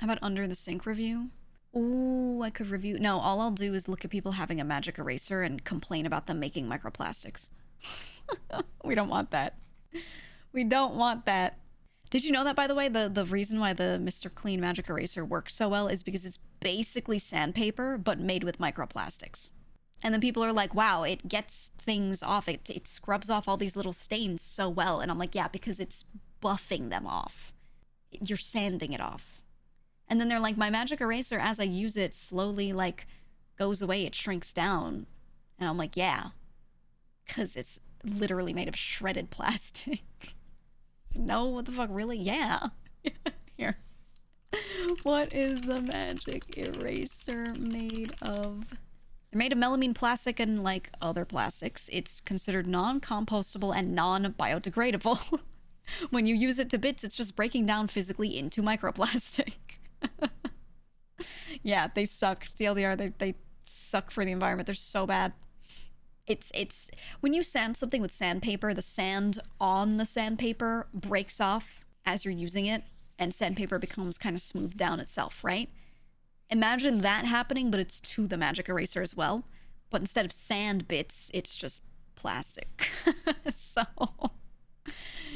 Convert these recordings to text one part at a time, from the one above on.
How about under the sink review? Ooh, I could review. No, all I'll do is look at people having a magic eraser and complain about them making microplastics. We don't want that. We don't want that. Did you know that, by the way, the reason why the Mr. Clean Magic Eraser works so well is because it's basically sandpaper, but made with microplastics. And then people are like, wow, it gets things off. It scrubs off all these little stains so well. And I'm like, yeah, because it's buffing them off. You're sanding it off. And then they're like, my magic eraser, as I use it, slowly, like, goes away. It shrinks down. And I'm like, yeah. Because it's literally made of shredded plastic. No, what the fuck, really? Yeah. Here. What is the magic eraser made of? They're made of melamine plastic and, like, other plastics. It's considered non-compostable and non-biodegradable. When you use it to bits, it's just breaking down physically into microplastic. Yeah, they suck. TLDR, they suck for the environment. They're so bad. It's when you sand something with sandpaper, the sand on the sandpaper breaks off as you're using it, and sandpaper becomes kind of smoothed down itself, right? Imagine that happening, but it's to the magic eraser as well. But instead of sand bits, it's just plastic. So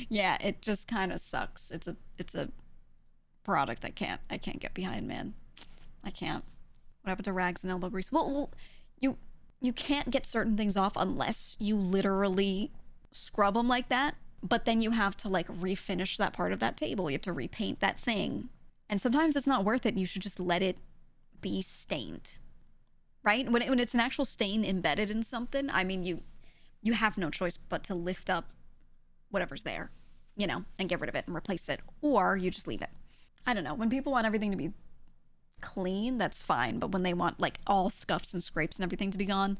yeah, it just kind of sucks. It's a product I can't get behind, man. I can't. What happened to rags and elbow grease? Well, you can't get certain things off unless you literally scrub them like that. But then you have to, like, refinish that part of that table. You have to repaint that thing. And sometimes it's not worth it. You should just let it be stained, right? When it's an actual stain embedded in something, I mean, you have no choice but to lift up whatever's there, you know, and get rid of it and replace it. Or you just leave it. I don't know. When people want everything to be clean, that's fine. But when they want, like, all scuffs and scrapes and everything to be gone,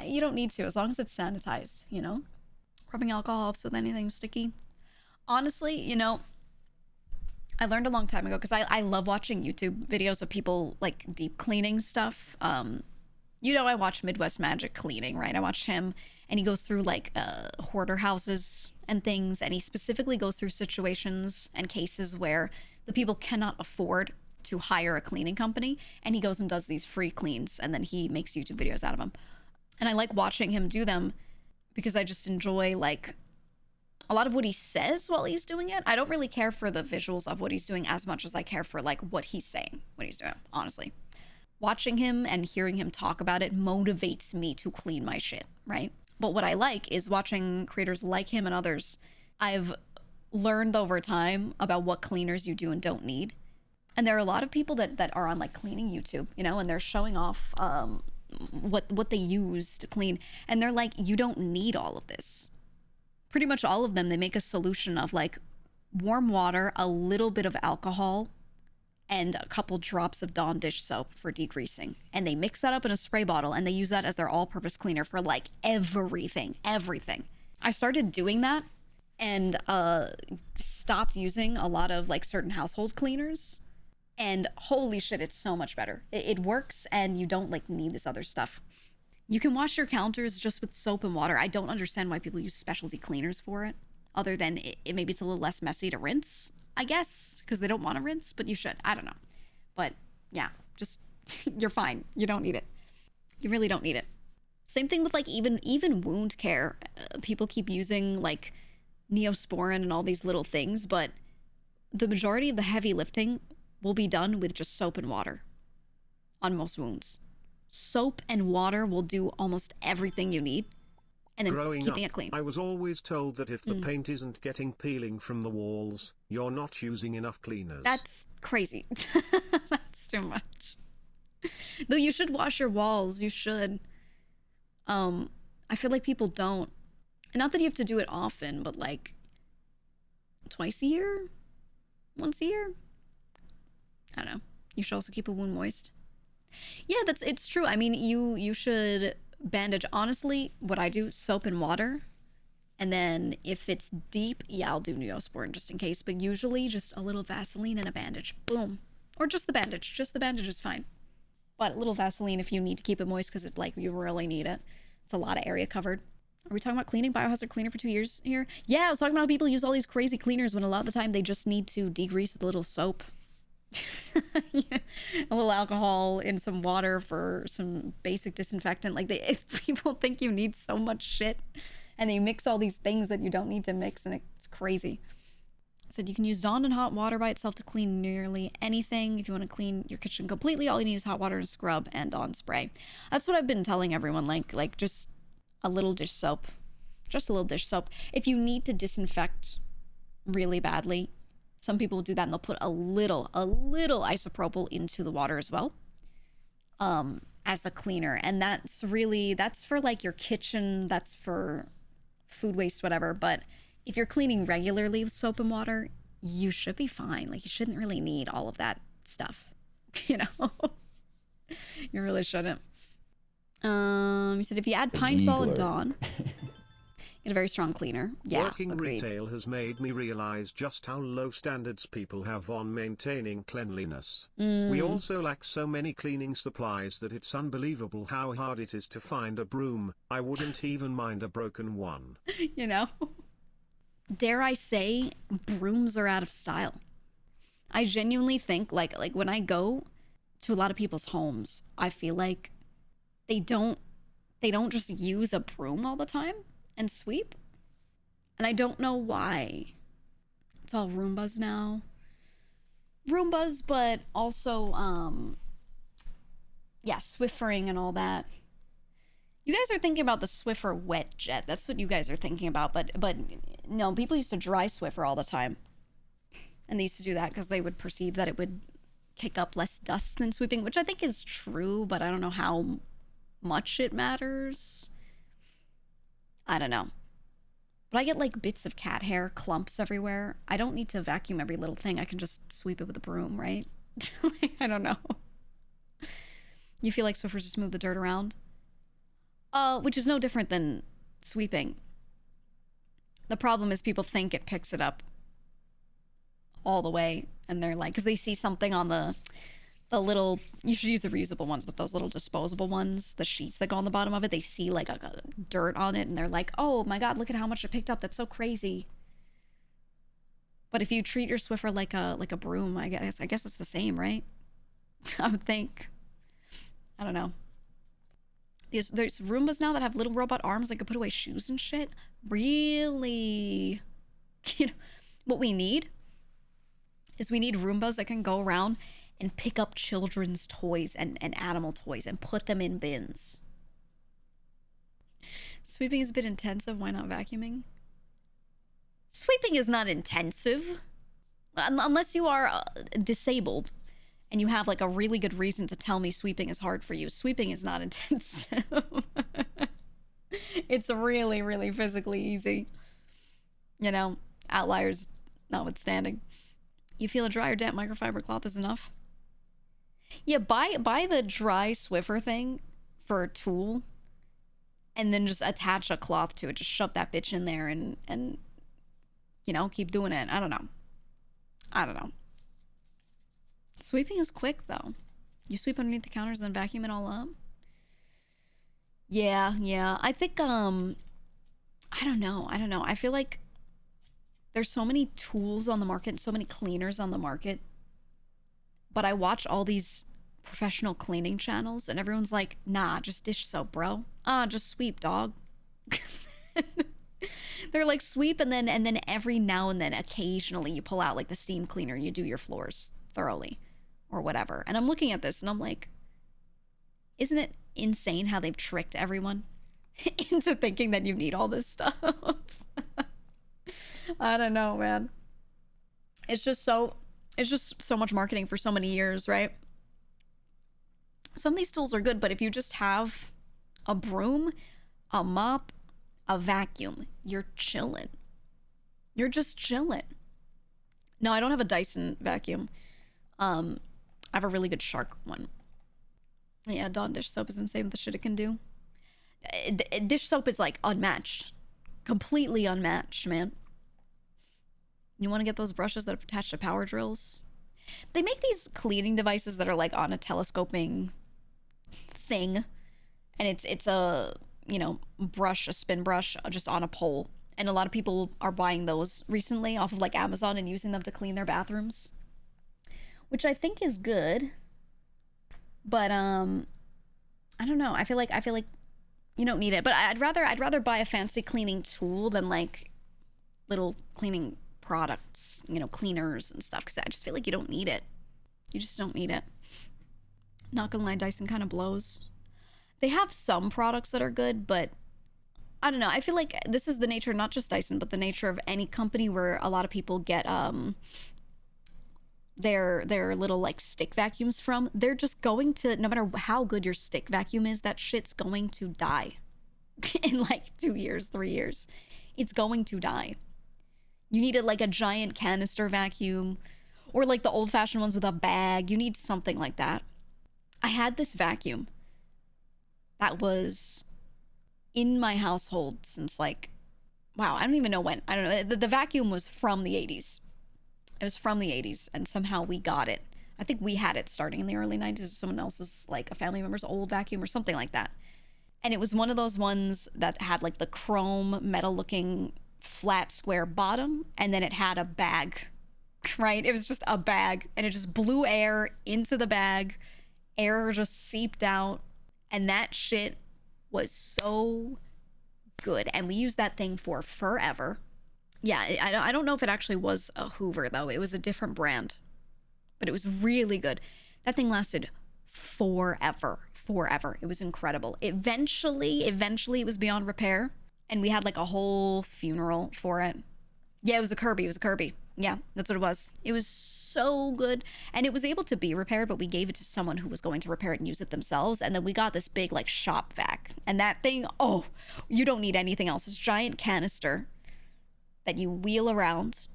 you don't need to, as long as it's sanitized, you know? Rubbing alcohol helps with anything sticky. Honestly, you know, I learned a long time ago, because I love watching YouTube videos of people, like, deep cleaning stuff. You know, I watch Midwest Magic Cleaning, right? I watch him, and he goes through, like, hoarder houses and things, and he specifically goes through situations and cases where the people cannot afford to hire a cleaning company, and he goes and does these free cleans, and then he makes YouTube videos out of them. And I like watching him do them because I just enjoy, like, a lot of what he says while he's doing it. I don't really care for the visuals of what he's doing as much as I care for, like, what he's saying when he's doing it, honestly. Watching him and hearing him talk about it motivates me to clean my shit, right? But what I like is watching creators like him and others. I've learned over time about what cleaners you do and don't need. And there are a lot of people that are on, like, cleaning YouTube, you know, and they're showing off what they use to clean. And they're like, you don't need all of this. Pretty much all of them, they make a solution of, like, warm water, a little bit of alcohol, and a couple drops of Dawn dish soap for degreasing. And they mix that up in a spray bottle, and they use that as their all-purpose cleaner for, like, everything. I started doing that and stopped using a lot of, like, certain household cleaners. And holy shit, it's so much better. It works, and you don't, like, need this other stuff. You can wash your counters just with soap and water. I don't understand why people use specialty cleaners for it, other than maybe it's a little less messy to rinse, I guess, because they don't want to rinse, but you should. I don't know. But yeah, just, you're fine. You don't need it. You really don't need it. Same thing with, like, even wound care. People keep using, like, Neosporin and all these little things, but the majority of the heavy lifting will be done with just soap and water on most wounds. Soap and water will do almost everything you need. And then Growing keeping up, it clean. I was always told that if the paint isn't getting peeling from the walls, you're not using enough cleaners. That's crazy. That's too much. Though you should wash your walls. You should. I feel like people don't. Not that you have to do it often, but, like, twice a year? Once a year? I don't know. You should also keep a wound moist. Yeah, it's true. I mean, you should bandage. Honestly, what I do, soap and water. And then if it's deep, yeah, I'll do Neosporin just in case. But usually just a little Vaseline and a bandage. Boom. Or just the bandage. Just the bandage is fine. But a little Vaseline if you need to keep it moist because it's like you really need it. It's a lot of area covered. Are we talking about cleaning? Biohazard cleaner for 2 years here? Yeah, I was talking about how people use all these crazy cleaners when a lot of the time they just need to degrease with a little soap. Yeah. A little alcohol in some water for some basic disinfectant. Like, people think you need so much shit, and they mix all these things that you don't need to mix, and it's crazy. Said you can use Dawn and hot water by itself to clean nearly anything. If you want to clean your kitchen completely, all you need is hot water and scrub and Dawn spray. That's what I've been telling everyone, like just a little dish soap. Just a little dish soap. If you need to disinfect really badly, some people will do that and they'll put a little isopropyl into the water as well, as a cleaner. And that's for like your kitchen, that's for food waste, whatever. But if you're cleaning regularly with soap and water, you should be fine. Like, you shouldn't really need all of that stuff, you know? You really shouldn't. You said if you add pine sol and Dawn, you get a very strong cleaner. Yeah, Working agreed. retail has made me realize just how low standards people have on maintaining cleanliness. We also lack so many cleaning supplies that it's unbelievable how hard it is to find a broom. I wouldn't even mind a broken one. You know? Dare I say, brooms are out of style. I genuinely think, like when I go to a lot of people's homes, I feel like they don't just use a broom all the time and sweep. And I don't know why. It's all Roombas now. Roombas, but also, yeah, Swiffering and all that. You guys are thinking about the Swiffer wet jet. That's what you guys are thinking about. But no, people used to dry Swiffer all the time. And they used to do that because they would perceive that it would kick up less dust than sweeping, which I think is true, but I don't know how much it matters. I don't know. But I get like bits of cat hair, clumps everywhere. I don't need to vacuum every little thing. I can just sweep it with a broom, right? Like, I don't know. You feel like Swiffers just move the dirt around? Which is no different than sweeping. The problem is people think it picks it up all the way, and they're like, because they see something on the little, you should use the reusable ones, but those little disposable ones, the sheets that go on the bottom of it, they see like a dirt on it, and they're like, oh my god, look at how much it picked up. That's so crazy. But if you treat your Swiffer like a broom, I guess it's the same, right? I would think. I don't know. There's Roombas now that have little robot arms that can put away shoes and shit. Really? You know, what we need is we need Roombas that can go around and pick up children's toys and animal toys and put them in bins. Sweeping is a bit intensive. Why not vacuuming? Sweeping is not intensive. Unless you are disabled and you have like a really good reason to tell me sweeping is hard for you. Sweeping is not intensive. It's really, really physically easy. You know, outliers notwithstanding. You feel a dry or damp microfiber cloth is enough? Yeah, buy the dry Swiffer thing for a tool and then just attach a cloth to it. Just shove that bitch in there and you know, keep doing it. I don't know. Sweeping is quick though. You sweep underneath the counters and then vacuum it all up. Yeah. I think I don't know. I feel like there's so many tools on the market and so many cleaners on the market. But I watch all these professional cleaning channels and everyone's like, nah, just dish soap, bro. Just sweep, dog. They're like, sweep, and then every now and then occasionally you pull out like the steam cleaner, you do your floors thoroughly or whatever. And I'm looking at this and I'm like, isn't it insane how they've tricked everyone into thinking that you need all this stuff? I don't know, man. It's just so much marketing for so many years, right? Some of these tools are good, but if you just have a broom, a mop, a vacuum, you're chilling. You're just chilling. No, I don't have a Dyson vacuum. I have a really good Shark one. Yeah, Dawn dish soap is insane with the shit it can do. Dish soap is like unmatched. Completely unmatched, man. You want to get those brushes that are attached to power drills? They make these cleaning devices that are like on a telescoping thing. And it's a, you know, brush, a spin brush just on a pole. And a lot of people are buying those recently off of like Amazon and using them to clean their bathrooms, which I think is good. But I don't know. I feel like you don't need it. But I'd rather buy a fancy cleaning tool than like little cleaning products, you know, cleaners and stuff, because I just feel like you don't need it. You just don't need it. Not gonna lie, Dyson kind of blows. They have some products that are good, but I don't know. I feel like this is the nature, not just Dyson, but the nature of any company where a lot of people get their little like stick vacuums from. They're just going to, no matter how good your stick vacuum is, that shit's going to die in like 2 years, 3 years. It's going to die. You need like a giant canister vacuum, or like the old-fashioned ones with a bag. You need something like that. I had this vacuum that was in my household since like, wow, I don't even know when. I don't know. The vacuum was from the 80s. It was from the 80s, and somehow we got it. I think we had it starting in the early 90s. Someone else's, like a family member's old vacuum or something like that. And it was one of those ones that had like the chrome metal-looking flat square bottom, and then it had a bag, right? It was just a bag, and it just blew air into the bag. Air just seeped out, and that shit was so good. And we used that thing for forever. Yeah, I don't know if it actually was a Hoover, though. It was a different brand, but it was really good. That thing lasted forever. It was incredible. Eventually it was beyond repair, and we had like a whole funeral for it. Yeah, it was a Kirby. Yeah, that's what it was. It was so good. And it was able to be repaired, but we gave it to someone who was going to repair it and use it themselves. And then we got this big like shop vac. And that thing, oh, you don't need anything else. This giant canister that you wheel around,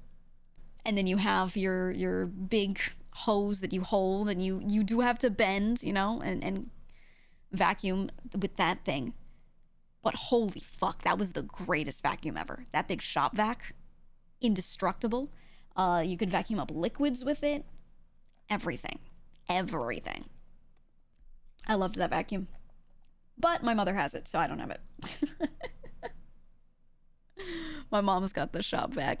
and then you have your big hose that you hold, and you do have to bend, you know, and vacuum with that thing. But holy fuck, that was the greatest vacuum ever. That big shop vac, indestructible. You could vacuum up liquids with it. Everything. I loved that vacuum. But my mother has it, so I don't have it. My mom's got the shop vac.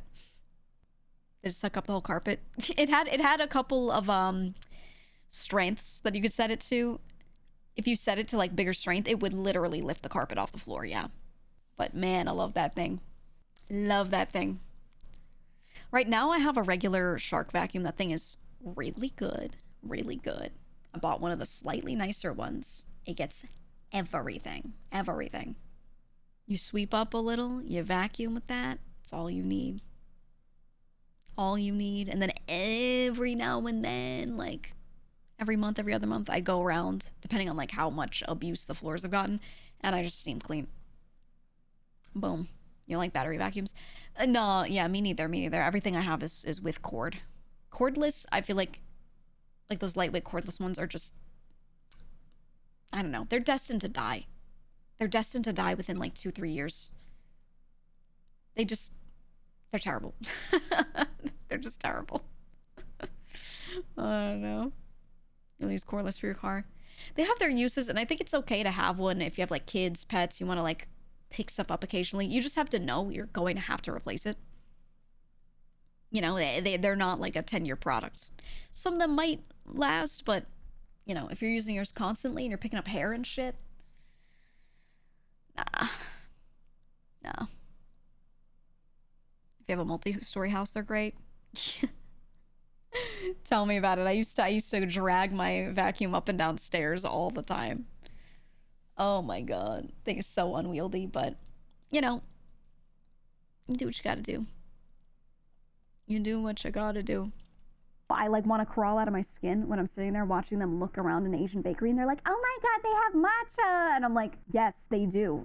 It suck up the whole carpet. It had a couple of strengths that you could set it to. If you set it to like bigger strength, it would literally lift the carpet off the floor, yeah. But man, I love that thing. Love that thing. Right now I have a regular Shark vacuum. That thing is really good. Really good. I bought one of the slightly nicer ones. It gets everything. Everything. You sweep up a little, you vacuum with that. It's all you need. All you need. And then every now and then, like every month, every other month, I go around, depending on like how much abuse the floors have gotten, and I just steam clean. Boom. You like battery vacuums? No, yeah, me neither. Everything I have is with cord. Cordless, I feel like those lightweight cordless ones are just, I don't know. They're destined to die. They're destined to die within like 2-3 years. They're terrible. They're just terrible. I don't know. You'll use cordless for your car. They have their uses, and I think it's okay to have one if you have like kids, pets, you want to like pick stuff up occasionally. You just have to know you're going to have to replace it. You know, they're not like a 10-year product. Some of them might last, but you know, if you're using yours constantly and you're picking up hair and shit, nah. If you have a multi-story house, they're great. Tell me about it. I used to drag my vacuum up and down stairs all the time. Oh my god. Thing is so unwieldy, but you know, you do what you gotta do. You do what you gotta do. I like want to crawl out of my skin when I'm sitting there watching them look around an Asian bakery and they're like, oh my god, they have matcha, and I'm like, yes, they do.